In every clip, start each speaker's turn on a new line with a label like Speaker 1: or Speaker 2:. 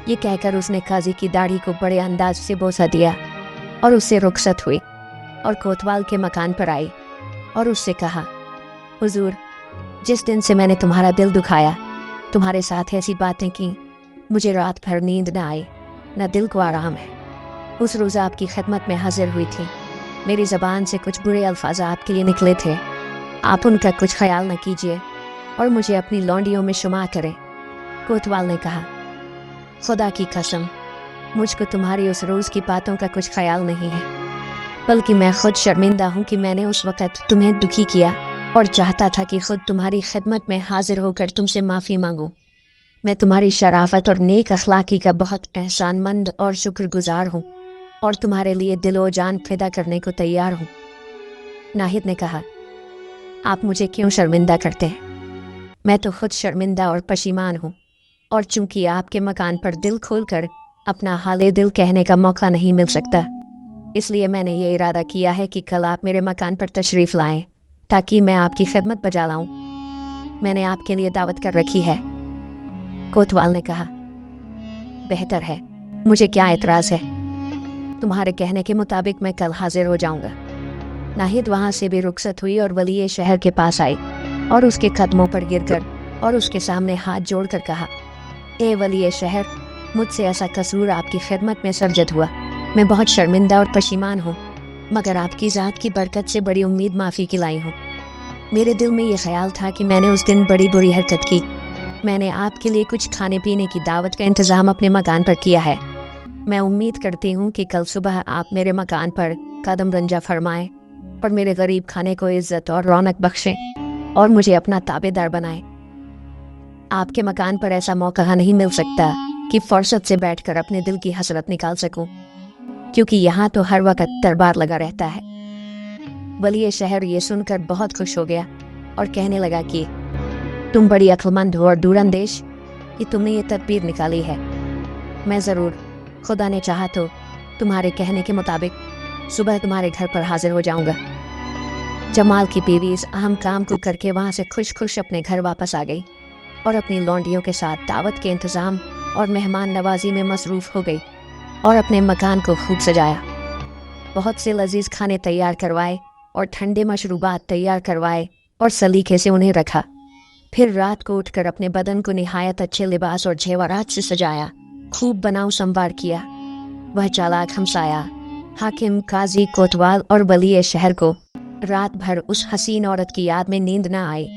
Speaker 1: ये कहकर उसने काजी की दाढ़ी को बड़े अंदाज से बोसा दिया और उससे रुखसत हुई और कोतवाल के मकान पर आई और उससे कहा, हुजूर, जिस दिन से मैंने तुम्हारा दिल दुखाया, तुम्हारे साथ ऐसी बातें की, मुझे रात भर नींद न आई, न दिल को आराम है। उस रोज़ आपकी खिदमत में हाजिर हुई थी, मेरी ज़बान से कुछ बुरे अल्फाज आपके लिए निकले थे, आप उनका कुछ ख्याल न कीजिए और मुझे अपनी लौंडियों में शुमार करें। कोतवाल ने कहा, खुदा की कसम, मुझको तुम्हारी उस रोज़ की बातों का कुछ ख्याल नहीं है, बल्कि मैं खुद शर्मिंदा हूँ कि मैंने उस वक़्त तुम्हें दुखी किया और चाहता था कि खुद तुम्हारी खिदमत में हाजिर होकर तुमसे माफ़ी मांगूं। मैं तुम्हारी शराफत और नेक अखलाकी का बहुत एहसानमंद और शुक्रगुजार हूँ और तुम्हारे लिए दिलो जान फिदा करने को तैयार हूँ। नाहिद ने कहा, आप मुझे क्यों शर्मिंदा करते हैं? मैं तो खुद शर्मिंदा और पशीमान हूँ, और चूंकि आपके मकान पर दिल खोलकर अपना हाले दिल कहने का मौका नहीं मिल सकता, इसलिए मैंने ये इरादा किया है कि कल आप मेरे मकान पर तशरीफ़ लाएं ताकि मैं आपकी खिदमत बजा लाऊं। मैंने आपके लिए दावत कर रखी है। कोतवाल ने कहा, बेहतर है, मुझे क्या एतराज़ है, तुम्हारे कहने के मुताबिक मैं कल हाजिर हो जाऊंगा। नाहिद वहाँ से भी रुखसत हुई और वली शहर के पास आई और उसके कदमों पर गिरकर और उसके सामने हाथ जोड़कर कहा, ए वली शहर, मुझसे ऐसा कसूर आपकी खिदमत में सरजद हुआ, मैं बहुत शर्मिंदा और पशीमान हूँ, मगर आपकी ज़ात की बरकत से बड़ी उम्मीद माफ़ी की लाई हूँ। मेरे दिल में ये ख्याल था कि मैंने उस दिन बड़ी बुरी हरकत की। मैंने आपके लिए कुछ खाने पीने की दावत का इंतज़ाम अपने मकान पर किया है। मैं उम्मीद करती हूँ कि कल सुबह आप मेरे मकान पर कदम रंजा फरमाएं और मेरे गरीब खाने को इज्जत और रौनक बख्शें और मुझे अपना ताबेदार बनाएं। आपके मकान पर ऐसा मौका नहीं मिल सकता कि फुर्सत से बैठकर अपने दिल की हसरत निकाल सकूं, क्योंकि यहाँ तो हर वक्त दरबार लगा रहता है। वली शहर ये सुनकर बहुत खुश हो गया और कहने लगा कि तुम बड़ी अक्लमंद हो और दूरअंदेश कि तुमने ये तदबीर निकाली है। मैं ज़रूर, खुदा ने चाहा तो तुम्हारे कहने के मुताबिक सुबह तुम्हारे घर पर हाजिर हो जाऊंगा। जमाल की बीवी इस अहम काम को करके वहाँ से खुश खुश अपने घर वापस आ गई और अपनी लौंडियों के साथ दावत के इंतज़ाम और मेहमान नवाजी में मसरूफ़ हो गई और अपने मकान को खूब सजाया। बहुत से लजीज खाने तैयार करवाए और ठंडे मशरूबात तैयार करवाए और सलीके से उन्हें रखा। फिर रात को उठकर अपने बदन को निहायत अच्छे लिबास और जेवरात से सजाया, खूब बनाव संवार किया। वह चालाक हमसाया हाकिम, काजी, कोतवाल और वली शहर को रात भर उस हसीन औरत की याद में नींद न आई।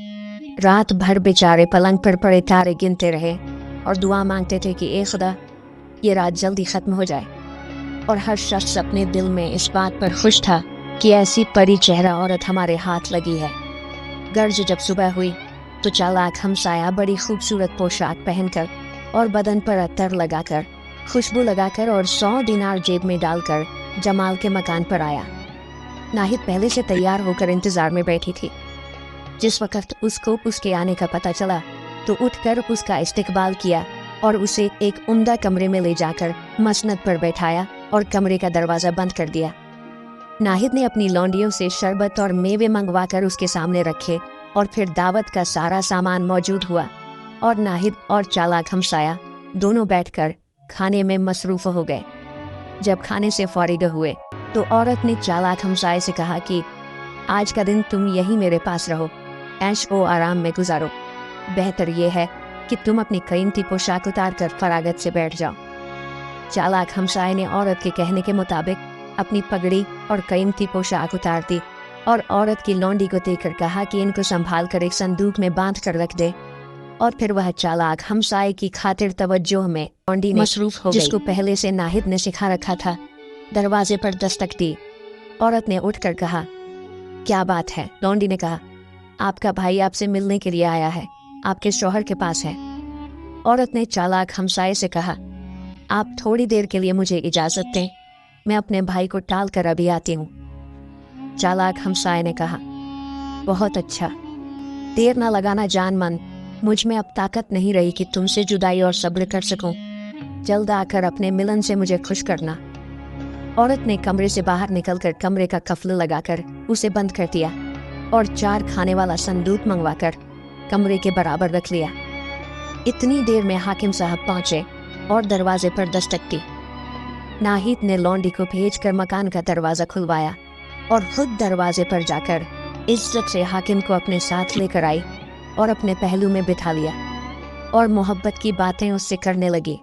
Speaker 1: रात भर बेचारे पलंग पर पड़े तारे गिनते रहे और दुआ मांगते थे कि ए खुदा, ये रात जल्दी ख़त्म हो जाए। और हर शख्स अपने दिल में इस बात पर खुश था कि ऐसी परी चेहरा औरत हमारे हाथ लगी है। गर्ज जब सुबह हुई तो चालाक हमसाया बड़ी खूबसूरत पोशाक पहनकर और बदन पर अत्तर लगाकर, खुशबू लगाकर और 100 दिनार जेब में डालकर जमाल के मकान पर आया। नाहिद पहले से तैयार होकर इंतज़ार में बैठी थी। जिस वक्त उसको उसके आने का पता चला तो उठकर उसका इस्तकबाल किया और उसे एक उम्दा कमरे में ले जाकर मसनद पर बैठाया और कमरे का दरवाज़ा बंद कर दिया। नाहिद ने अपनी लौंडियों से शरबत और मेवे मंगवाकर उसके सामने रखे और फिर दावत का सारा सामान मौजूद हुआ और नाहिद और चालाक हमसाया दोनों बैठकर खाने में मसरूफ़ हो गए। जब खाने से फारिग हुए तो औरत ने चालाक हमसाए से कहा कि आज का दिन तुम यहीं मेरे पास रहो, ऐश ओ आराम में गुजारो। बेहतर ये है कि तुम अपनी कीमती पोशाक उतार कर फरागत से बैठ जाओ। चालाक हमसाए ने औरत के कहने के मुताबिक अपनी पगड़ी और कीमती पोशाक उतार दी और औरत की लौंडी को देकर कहा कि इनको संभाल कर एक संदूक में बांध कर रख दे। और फिर वह चालाक हमसाए की खातिर तवज्जो में लौंडी मसरूफ़ हो गई, जिसको पहले से नाहिद ने सिखा रखा था। दरवाजे पर दस्तक दी। औरत ने उठकर कहा, क्या बात है? लौंडी ने कहा, आपका भाई आपसे मिलने के लिए आया है, आपके शौहर के पास है। औरत ने चालाक हमसाए से कहा, आप थोड़ी देर के लिए मुझे इजाज़त दें, मैं अपने भाई को टाल कर अभी आती हूँ। चालाक हमसाए ने कहा, बहुत अच्छा, देर ना लगाना जानमन, मुझ में अब ताकत नहीं रही कि तुमसे जुदाई और सब्र कर सकूं। जल्द आकर अपने मिलन से मुझे खुश करना। औरत ने कमरे से बाहर निकलकर कमरे का कफल लगाकर उसे बंद कर दिया और 4 खाने वाला संदूक मंगवाकर कमरे के बराबर रख लिया। इतनी देर में हाकिम साहब पहुंचे और दरवाजे पर दस्तक दी। नाहिद ने लौंडी को भेजकर मकान का दरवाज़ा खुलवाया और खुद दरवाजे पर जाकर इज्जत से हाकिम को अपने साथ लेकर आई और अपने पहलू में बिठा लिया और मोहब्बत की बातें उससे करने लगी।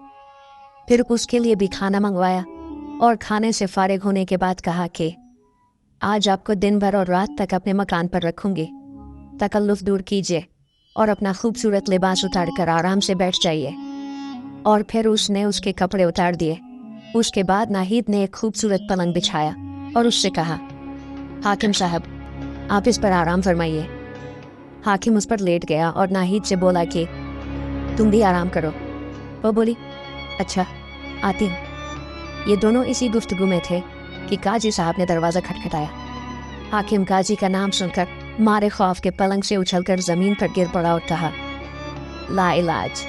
Speaker 1: फिर उसके लिए भी खाना मंगवाया और खाने से फारिग होने के बाद कहा कि आज आपको दिन भर और रात तक अपने मकान पर रखूंगी, तकल्लुफ़ दूर कीजिए और अपना खूबसूरत लिबास उतार कर आराम से बैठ जाइए। और फिर उसने उसके कपड़े उतार दिए। उसके बाद नाहिद ने एक खूबसूरत पलंग बिछाया और उससे कहा, हाकिम साहब, आप इस पर आराम फरमाइए। हाकिम उस पर लेट गया और नाहिद से बोला कि तुम भी आराम करो। वो बोली, अच्छा, आती हूँ। ये दोनों इसी गुफ्तगू में थे कि काजी साहब ने दरवाज़ा खटखटाया। हाकिम काजी का नाम सुनकर मारे खौफ के पलंग से उछलकर ज़मीन पर गिर पड़ा और कहा, ला इलाज,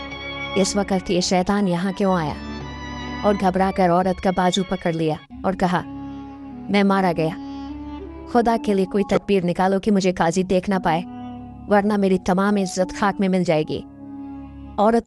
Speaker 1: इस वक्त ये शैतान यहाँ क्यों आया? और घबरा कर औरत का बाजू पकड़ लिया और कहा, मैं मारा गया। खुदा के लिए कोई तदबीर निकालो कि मुझे काजी देख ना पाए, वरना मेरी तमाम इज्जत खाक में मिल जाएगी। औरत